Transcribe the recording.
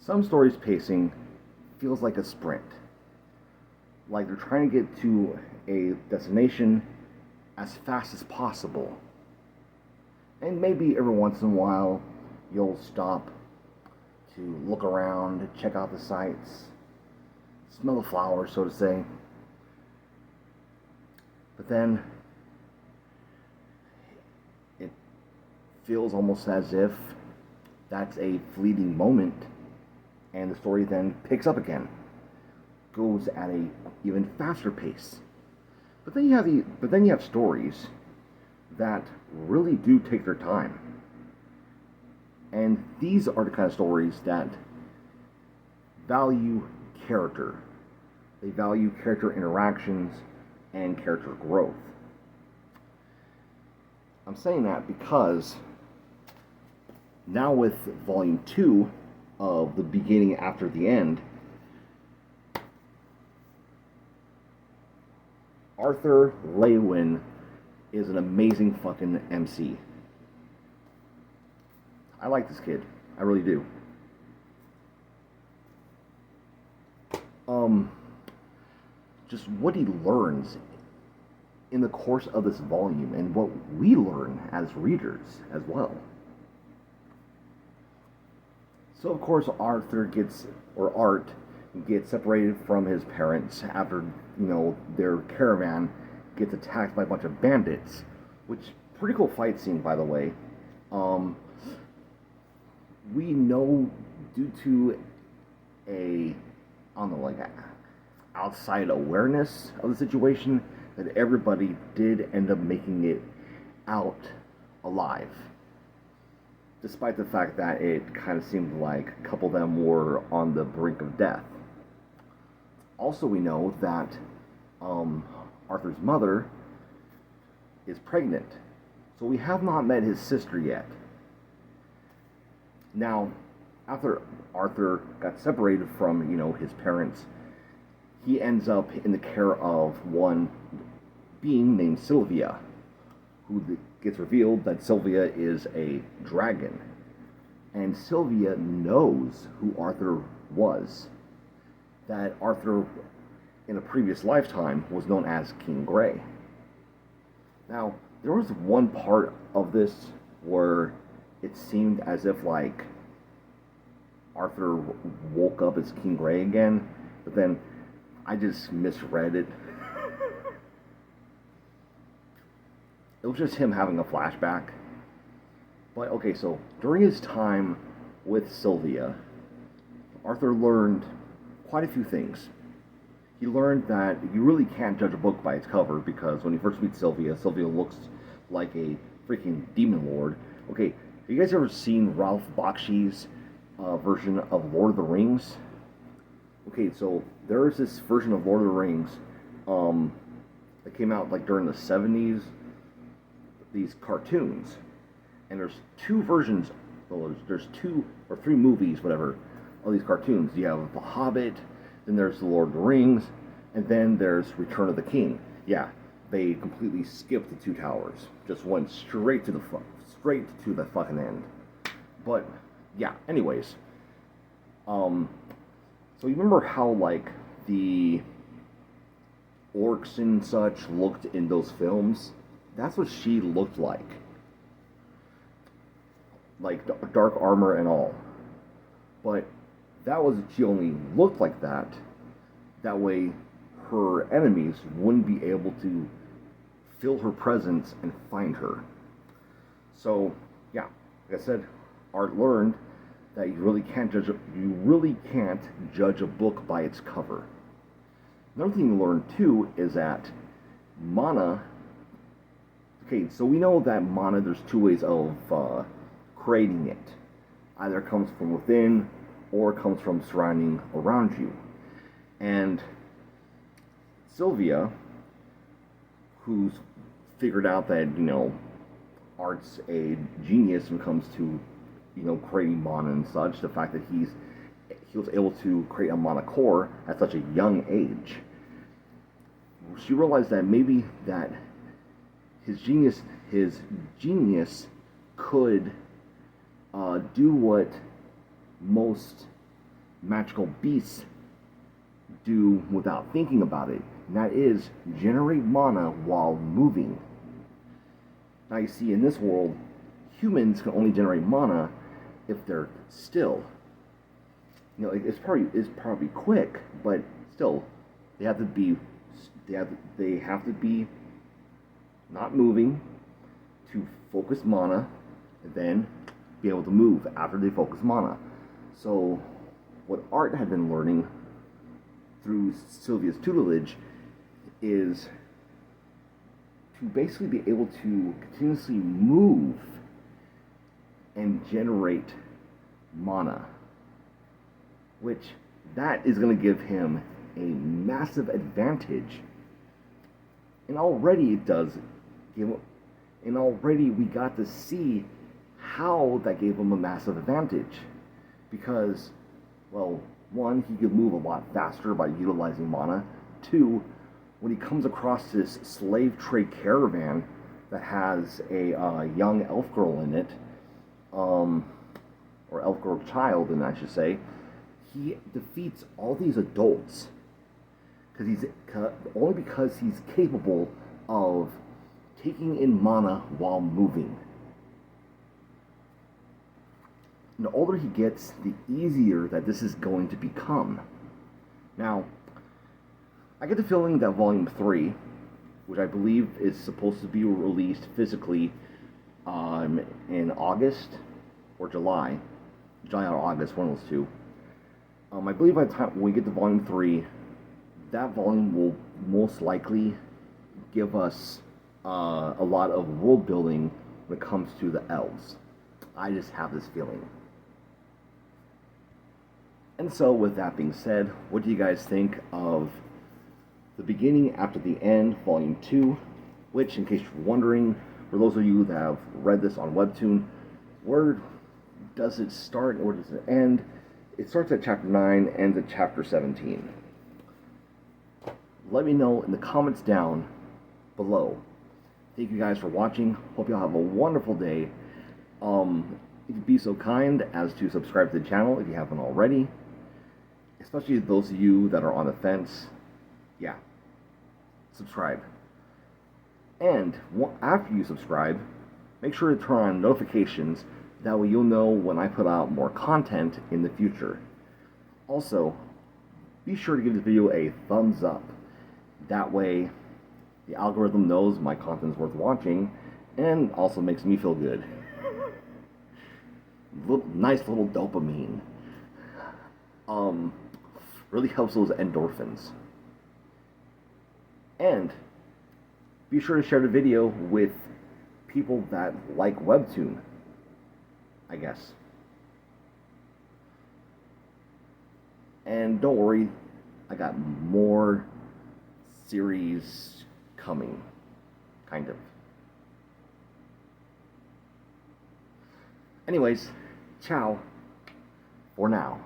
Some stories' pacing feels like a sprint, like they're trying to get to a destination as fast as possible. And maybe every once in a while you'll stop to look around, check out the sights, smell the flowers, so to say. But then it feels almost as if that's a fleeting moment, and the story then picks up again, goes at a even faster pace. But then you have stories that really do take their time. And these are the kind of stories that value character. They value character interactions and character growth. I'm saying that because now with Volume 2 of The Beginning After the End, Arthur Lewin is an amazing fucking MC. I like this kid. I really do. Just what he learns in the course of this volume and what we learn as readers as well. So of course Art gets separated from his parents after, their caravan gets attacked by a bunch of bandits, which pretty cool fight scene, by the way. We know due to outside awareness of the situation that everybody did end up making it out alive, despite the fact that it kind of seemed like a couple of them were on the brink of death. Also, we know that Arthur's mother is pregnant, so we have not met his sister yet. Now, after Arthur got separated from, his parents, he ends up in the care of one being named Sylvia, who gets revealed that Sylvia is a dragon. And Sylvia knows who Arthur was. That Arthur, in a previous lifetime, was known as King Grey. Now, there was one part of this where it seemed as if, Arthur woke up as King Grey again, but then I just misread it. It was just him having a flashback. But okay, so during his time with Sylvia, Arthur learned quite a few things. He learned that you really can't judge a book by its cover, because when he first meets Sylvia, Sylvia looks like a freaking demon lord. Okay, have you guys ever seen Ralph Bakshi's version of Lord of the Rings? Okay, so there is this version of Lord of the Rings that came out during the 70s, these cartoons. And there's two versions, there's 2 or 3 movies, whatever, of these cartoons. You have The Hobbit, then there's The Lord of the Rings, and then there's Return of the King. Yeah, they completely skipped the 2 towers. Just went straight to the fucking end. But yeah, anyways. So you remember how the orcs and such looked in those films? That's what she looked like. Dark armor and all. But she only looked like that. That way her enemies wouldn't be able to feel her presence and find her. So, yeah, like I said, Art learned that you really can't judge a book by its cover. Another thing you learn too is that mana. Okay, so we know that mana, there's 2 ways of creating it. Either it comes from within or it comes from surrounding around you. And Sylvia, who's figured out that, Art's a genius when it comes to, creating mana and such, the fact that he was able to create a mana core at such a young age, she realized that maybe that his genius could do what most magical beasts do without thinking about it, and that is generate mana while moving. Now you see, in this world, humans can only generate mana if they're still. You know, it's probably quick, but still, they have to be not moving to focus mana, and then be able to move after they focus mana. So, what Art had been learning through Sylvia's tutelage is to basically be able to continuously move and generate mana, which that is going to give him a massive advantage. And already it does give, and already we got to see how that gave him a massive advantage, because, well, one, he could move a lot faster by utilizing mana. Two, when he comes across this slave trade caravan that has a young elf girl in it, or elf girl child, and I should say, he defeats all these adults only because he's capable of taking in mana while moving. The older he gets, the easier that this is going to become. Now, I get the feeling that Volume 3, which I believe is supposed to be released physically in August or July or August, one of those two. I believe by the time when we get to Volume 3, that volume will most likely give us a lot of world building when it comes to the elves. I just have this feeling. And so, with that being said, what do you guys think of the beginning after the end, Volume 2, which, in case you're wondering, for those of you that have read this on Webtoon, where does it start and where does it end? It starts at Chapter 9, ends at Chapter 17. Let me know in the comments down below. Thank you guys for watching. Hope y'all have a wonderful day. If you'd be so kind as to subscribe to the channel if you haven't already. Especially those of you that are on the fence. Yeah, subscribe. And after you subscribe, make sure to turn on notifications. That way you'll know when I put out more content in the future. Also, be sure to give this video a thumbs up. That way, the algorithm knows my content's worth watching, and also makes me feel good. Nice little dopamine. Really helps those endorphins. And be sure to share the video with people that like Webtoon, I guess. And don't worry, I got more series coming, kind of. Anyways, ciao for now.